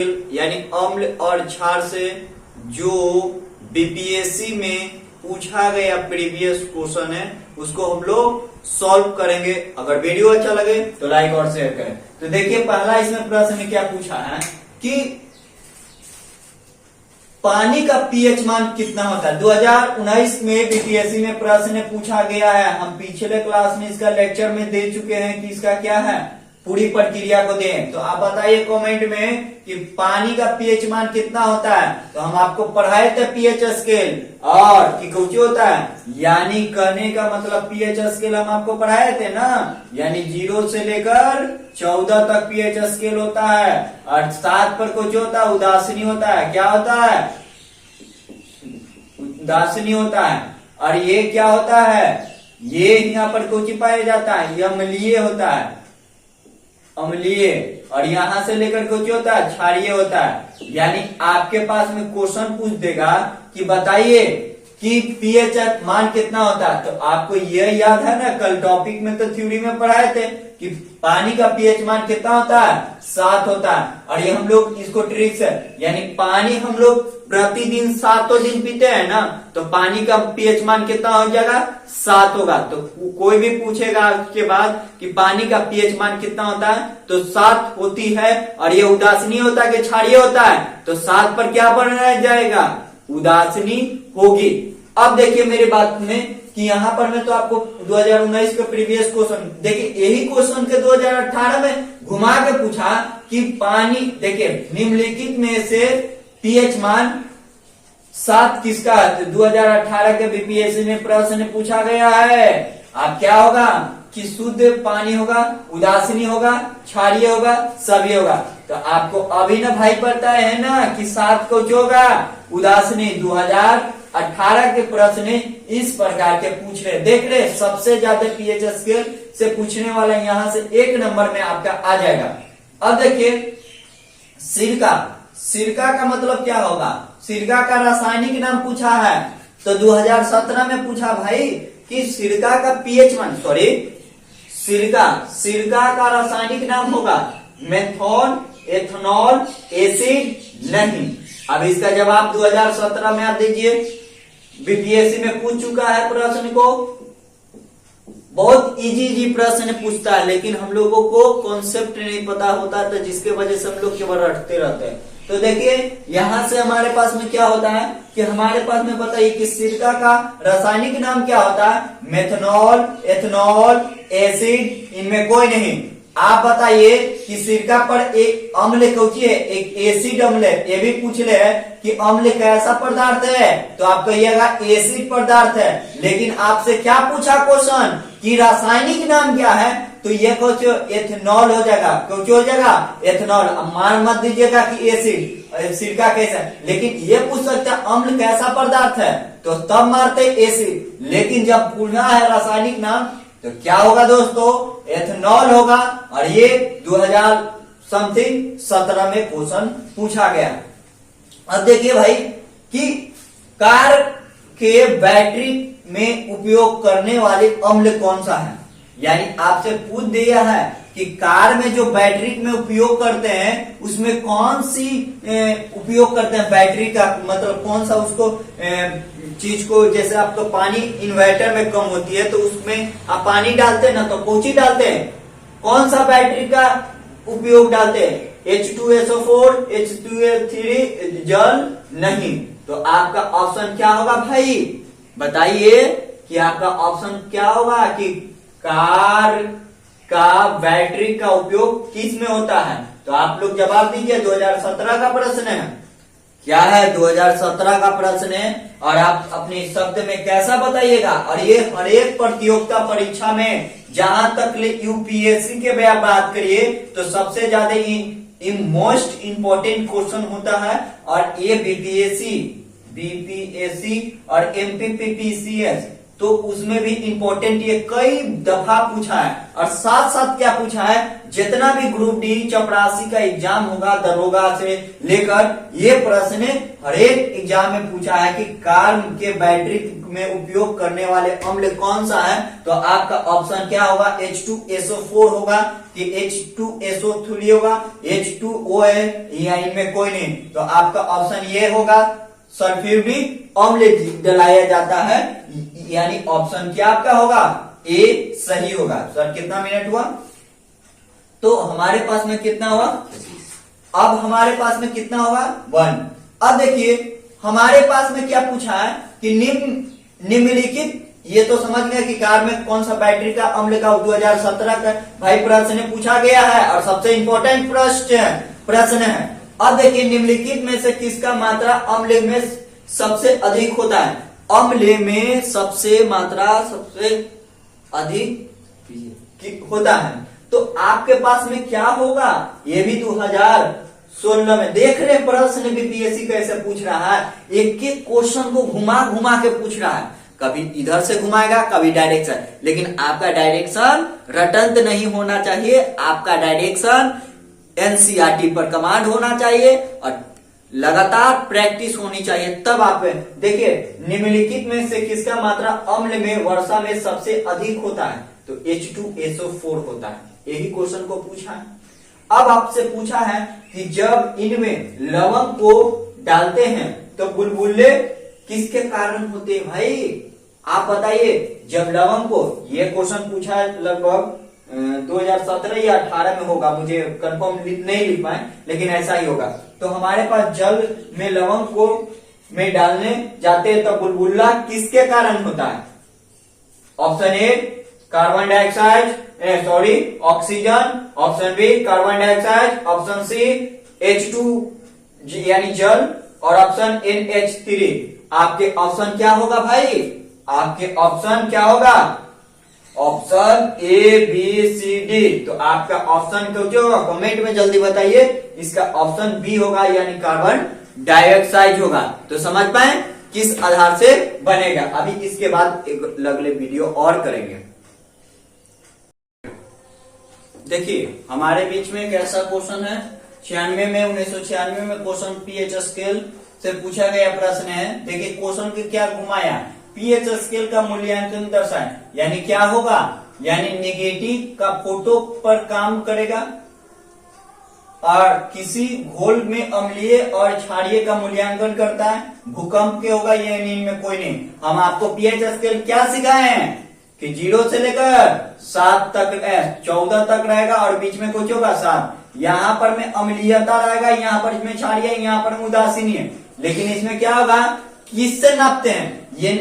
यानी अम्ल और क्षार से जो बीपीएससी में पूछा गया प्रीवियस क्वेश्चन है उसको हम लोग सॉल्व करेंगे। अगर वीडियो अच्छा लगे तो लाइक और शेयर करें। तो देखिए पहला इसमें प्रश्न में क्या पूछा है कि पानी का पीएच मान कितना होता है। 2019 में बीपीएससी में प्रश्न पूछा गया है। हम पिछले क्लास में इसका लेक्चर में दे चुके हैं कि इसका क्या है पूरी प्रक्रिया को दें। तो आप बताइए कमेंट में कि पानी का पीएच मान कितना होता है। तो हम आपको पढ़ाए थे पीएच स्केल और कि कुछ होता है यानी कहने का मतलब पीएच स्केल हम आपको पढ़ाए थे ना, यानी 0 से लेकर 14 तक पीएच स्केल होता है और 7 पर कुछ होता है उदासीनी होता है। क्या होता है? उदासीनी होता है। और ये क्या होता है? ये यहाँ पर कुछ पाया जाता है, ये अम्लीय होता है, अम्लीय। और यहां से लेकर कुछ होता है क्षारीय होता है। यानी आपके पास में क्वेश्चन पूछ देगा कि बताइए कि पीएच मान कितना होता है। तो आपको यह याद है ना, कल टॉपिक में तो थ्योरी में पढ़ाए थे कि पानी का पीएच मान कितना होता है 7 होता है। और ये हम लोग इसको ट्रिक्स है, यानी पानी हम लोग प्रतिदिन 7 दिन पीते हैं ना, तो पानी का पीएच मान कितना हो जाएगा 7 होगा। तो कोई भी पूछेगा के बाद कि पानी का पीएच मान कितना होता है तो 7 होती है। और ये उदासीनी होता है कि क्षारीय होता है, तो 7 पर क्या बना जाएगा उदासीनी होगी। अब देखिए मेरी बात में कि यहाँ पर मैं तो आपको 2019 के प्रीवियस क्वेश्चन देखिए, यही क्वेश्चन के 2018 में घुमा के पूछा कि पानी देखिए निम्नलिखित में से पीएच मान 7 किसका है। तो 2018 के बीपीएससी में प्रश्न पूछा गया है। अब क्या होगा कि शुद्ध पानी होगा, उदासीनी होगा, क्षारीय होगा, सभी होगा। तो आपको अभी ना भाई पता है ना कि 7 को जो होगा उदासीनी। 2018 के प्रश्न इस प्रकार के पूछ रहे, देख रहे सबसे ज्यादा पीएच स्केल से पूछने वाला यहां से 1 नंबर में आपका आ जाएगा। अब देखिए सिरका, सिरका का मतलब क्या होगा। सिरका का रासायनिक नाम पूछा है। तो 2017 में पूछा भाई कि सिरका का पीएच मान, सॉरी सिरका का रासायनिक नाम होगा मेथॉन, एथनॉल, एसिड नहीं। अब इसका जवाब 2017 में आप दीजिए, बीपीएससी में पूछ चुका है प्रश्न को। बहुत इजी प्रश्न पूछता है, लेकिन हम लोगों को कॉन्सेप्ट नहीं पता होता, तो जिसके वजह से हम लोग केवल रटते रहते हैं। तो देखिए यहां से हमारे पास में क्या होता है कि हमारे पास में बताइए कि सिरका का रासायनिक नाम क्या होता है मेथनॉल, एथनॉल, एसिड, इनमें कोई नहीं। आप बताइए कि सिरका पर एक अम्ल कौची है, एक एसिड अम्ल है। ये भी पूछ ले कि अम्ल कैसा पदार्थ है, तो आप कहिएगा एसिड पदार्थ है। लेकिन आपसे क्या पूछा क्वेश्चन कि रासायनिक नाम क्या है, तो ये कुछ एथनॉल हो जाएगा। कुछ हो जाएगा एथनॉल। अब मान मत दीजिएगा कि एसिड, सिरका कैसा, लेकिन ये पूछ सकता है अम्ल कैसा पदार्थ है, तो तब मारते एसिड। लेकिन जब पूछना है रासायनिक नाम तो क्या होगा दोस्तों, एथनॉल होगा। और ये 2017 में क्वेश्चन पूछा गया। अब देखिए भाई कि कार के बैटरी में उपयोग करने वाले अम्ल कौन सा है। यानी आपसे पूछ दिया है कि कार में जो बैटरी में उपयोग करते हैं उसमें कौन सी उपयोग करते हैं बैटरी का, मतलब कौन सा उसको चीज को, जैसे आपको पानी इन्वर्टर में कम होती है तो उसमें आप पानी डालते हैं ना, तो कौन डालते हैं, कौन सा बैटरी का उपयोग डालते हैं, H2SO4, H2O3 जल नहीं। तो आपका ऑप्शन क्या होगा भाई, बताइए कि आपका ऑप्शन क्या होगा कि कार का बैटरी का उपयोग किस में होता है। तो आप लोग जवाब दीजिए, 2017 का प्रश्न है। क्या है 2017 का प्रश्न है। और आप अपने शब्द में कैसा बताइएगा। और ये हर एक प्रतियोगिता परीक्षा में जहां तक यूपीएससी के बात करिए तो सबसे ज्यादा मोस्ट इंपोर्टेंट क्वेश्चन होता है। और ये बीपीएससी और एमपीपीसीएस तो उसमें भी इंपॉर्टेंट ये कई दफा पूछा है। और साथ साथ क्या पूछा है, जितना भी ग्रुप डी चपरासी का एग्जाम होगा दरोगा से लेकर, ये प्रश्न हर एक एग्जाम में पूछा है कि कार के बैटरी में उपयोग करने वाले अम्ल कौन सा है। तो आपका ऑप्शन क्या होगा, H2SO4 होगा कि H2SO3 होगा, H2O है या इनमें कोई नहीं। तो आपका ऑप्शन ये होगा, सल्फ्यूरिक अम्ल डलाया जाता है, यानी ऑप्शन क्या आपका होगा, ए सही होगा। सर कितना मिनट हुआ, तो हमारे पास में कितना हुआ, अब हमारे पास में कितना होगा 1। अब देखिए हमारे पास में क्या पूछा है कि निम्नलिखित, ये तो समझ गए कि कार में कौन सा बैटरी का अम्ल का 2017 का भाई प्रश्न पूछा गया है और सबसे इंपॉर्टेंट प्रश्न है। अब देखिए निम्नलिखित में से किसका मात्रा अम्ल में सबसे अधिक होता है, अम्ल में सबसे मात्रा सबसे अधिक होता है। तो आपके पास में क्या होगा, ये भी 2016 में देख रहे प्रश्न भी पीएससी कैसे पूछ रहा है, एक एक क्वेश्चन को घुमा घुमा के पूछ रहा है, कभी इधर से घुमाएगा कभी डायरेक्शन, लेकिन आपका डायरेक्शन रटंत नहीं होना चाहिए, आपका डायरेक्शन एनसीईआरटी पर कमांड होना चाहिए और लगातार प्रैक्टिस होनी चाहिए, तब आप देखिए निम्नलिखित में से किसका मात्रा अम्ल में वर्षा में सबसे अधिक होता है, तो H2SO4 होता है। यही क्वेश्चन को पूछा है। अब आपसे पूछा है कि जब इनमें लवंग को डालते हैं तो बुलबुले किसके कारण होते हैं, भाई आप बताइए। जब लवंग को, ये क्वेश्चन पूछा है लगभग 2017 या 18 में होगा, मुझे कंफर्म नहीं लिख पाए, लेकिन ऐसा ही होगा। तो हमारे पास जल में लवंग को में डालने जाते हैं तो बुलबुला किसके कारण होता है, option A carbon dioxide oxygen, option B carbon dioxide, option C H2 यानी जल, और ऑप्शन NH3। आपके ऑप्शन क्या होगा भाई, आपके ऑप्शन क्या होगा, option A B C D. तो आपका ऑप्शन क्या होगा, कमेंट में जल्दी बताइए। इसका ऑप्शन बी होगा, यानी कार्बन डाइऑक्साइड होगा। तो समझ पाए किस आधार से बनेगा। अभी इसके बाद एक अगले वीडियो और करेंगे। देखिए हमारे बीच में कैसा क्वेश्चन है, 1996 में क्वेश्चन पीएच स्केल से पूछा गया प्रश्न है। देखिए क्वेश्चन के क्या घुमाया, पीएच स्केल का मूल्यांकन दर्शाएं, यानी क्या होगा, यानी नेगेटिव का फोटो पर काम करेगा और किसी घोल में अम्लीय और क्षारीय का मूल्यांकन करता है। भूकंप के होगा, ये इनमें कोई नहीं। हम आपको पीएच स्केल क्या सिखाए हैं कि 0 से लेकर 7 तक 14 तक रहेगा और बीच में कुछ होगा 7। यहाँ पर में अम्लीयता रहेगा, यहाँ पर इसमें क्षारीय, यहाँ पर उदासीन है। लेकिन इसमें क्या होगा, किससे नापते हैं, ये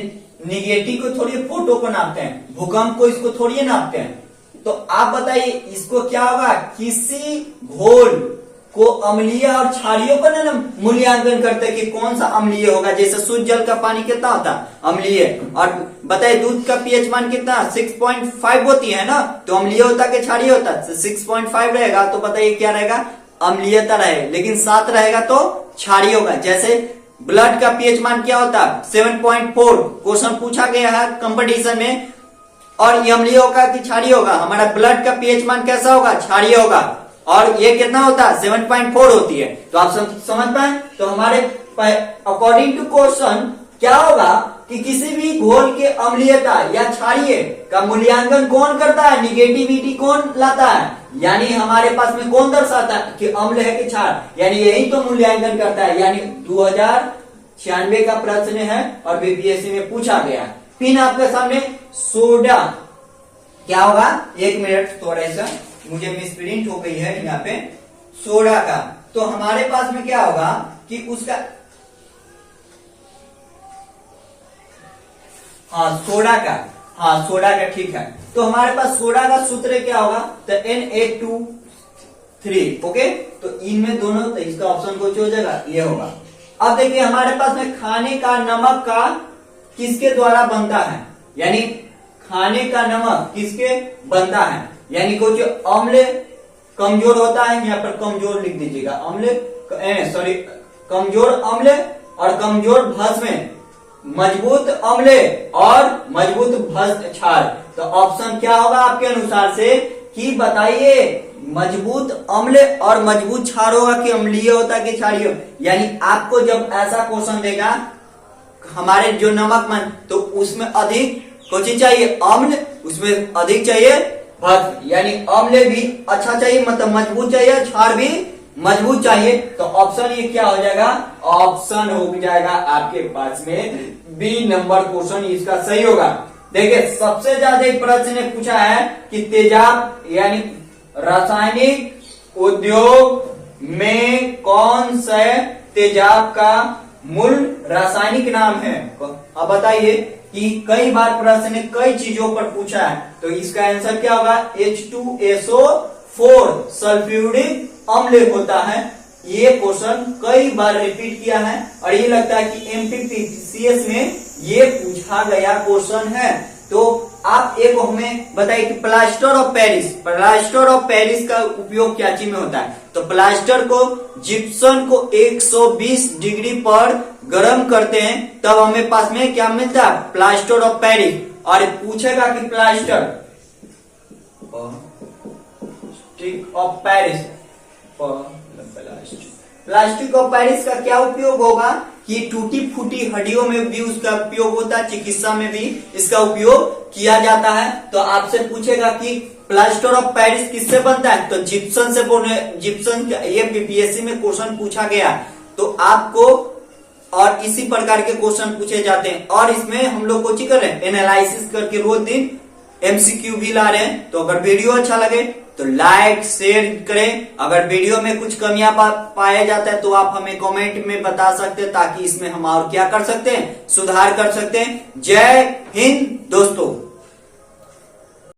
निगेटिव को थोड़ी फोटो को नापते हैं, भूकंप को इसको थोड़ी नापते हैं। तो आप बताइए इसको क्या होगा, किसी घोल को अम्लीय और क्षारीय का ना मूल्यांकन करते हैं कि कौन सा अम्लीय होगा। जैसे शुद्ध जल का पानी कितना होता है, अम्लीय। और बताइए दूध का पीएच मान कितना, 6.5 होती है ना, तो अम्लीय होता है कि क्षारीय होता है, 6.5 रहेगा। तो बताइए क्या रहेगा, अम्लीयता रहे, लेकिन 7 रहेगा तो क्षारीय होगा। जैसे ब्लड का पीएच मान क्या होता है, 7.4। क्वेश्चन पूछा गया है कंपटीशन में, और ये अम्लीय होगा कि क्षारीय होगा। हमारा ब्लड का पीएच मान कैसा होगा, क्षारीय होगा, और ये कितना होता है, 7.4 होती है। तो आप समझ पाए। तो हमारे अकॉर्डिंग टू क्वेश्चन क्या होगा कि किसी भी घोल के अम्लीयता या क्षारीय का मूल्यांकन कौन करता है, निगेटिविटी कौन लाता है, यानी हमारे पास में कौन दर्शाता है कि अम्ल है कि क्षार, यानी यही तो मूल्यांकन करता है। यानी 2096 का प्रश्न है और बीपीएससी में पूछा गया। पिन आपके सामने सोडा क्या होगा, 1 मिनट, थोड़ा सा मुझे मिसप्रिंट हो गई है यहाँ पे, सोडा का। तो हमारे पास में क्या होगा कि उसका, सोडा का ठीक है। तो हमारे पास सोडा का सूत्र क्या होगा, तो Na2 ओके। तो इनमें दोनों, तो इसका ऑप्शन कुछ हो जाएगा, ये होगा। अब देखिए हमारे पास में खाने का नमक का किसके द्वारा बनता है, यानी खाने का नमक किसके बनता है, यानी कुछ अम्ल कमजोर होता है, यहाँ पर कमजोर लिख दीजिएगा, कमजोर अम्ल और कमजोर भस्म, मजबूत अम्ल और मजबूत भस्म क्षार। तो ऑप्शन क्या होगा आपके अनुसार से कि बताइए, मजबूत अम्ल और मजबूत क्षार होगा कि अम्लीय होता है कि क्षारीय। यानी आपको जब ऐसा क्वेश्चन देगा हमारे जो नमक मन, तो उसमें अधिक कुछ चाहिए अम्ल, उसमें अधिक चाहिए भस्म। यानी अम्ल भी अच्छा चाहिए, मतलब मजबूत चाहिए, क्षार भी मजबूत चाहिए। तो ऑप्शन ये क्या हो जाएगा, ऑप्शन हो जाएगा आपके पास में बी नंबर क्वेश्चन इसका सही होगा। देखिए सबसे ज्यादा प्रश्न पूछा है कि तेजाब यानी रासायनिक उद्योग में कौन से तेजाब का मूल रासायनिक नाम है। अब बताइए कि कई बार प्रश्न कई चीजों पर पूछा है, तो इसका आंसर क्या होगा, H2SO4 सल्फ्यूरिक अम्ल होता है। ये क्वेश्चन कई बार रिपीट किया है और ये लगता है कि MPPCS में ये पूछा गया क्वेश्चन है। तो आप एक हमें बताइए कि प्लास्टर ऑफ पेरिस का उपयोग क्या चीज में होता है। तो प्लास्टर को जिप्सम को 120 डिग्री पर गर्म करते हैं, तब हमें पास में क्या मिलता है, प्लास्टर ऑफ पेरिस। और पूछेगा कि प्लास्टिक ऑफ पेरिस का क्या उपयोग होगा कि टूटी फूटी हड्डियों में भी उसका उपयोग होता है, चिकित्सा में भी इसका उपयोग किया जाता है। तो आपसे पूछेगा कि प्लास्टर ऑफ पेरिस किससे बनता है, तो जिप्सम से जिप्सम। ये PPSC में क्वेश्चन पूछा गया, तो आपको और इसी प्रकार के क्वेश्चन पूछे जाते हैं। और इसमें हम लोग कोचिंग कर रहे हैं, एनालिसिस करके रोज दिन MCQ भी ला रहे हैं। तो अगर वीडियो अच्छा लगे तो लाइक शेयर करें। अगर वीडियो में कुछ कमियां पाया जाता है तो आप हमें कमेंट में बता सकते हैं, ताकि इसमें हम और क्या कर सकते हैं, सुधार कर सकते हैं। जय हिंद दोस्तों।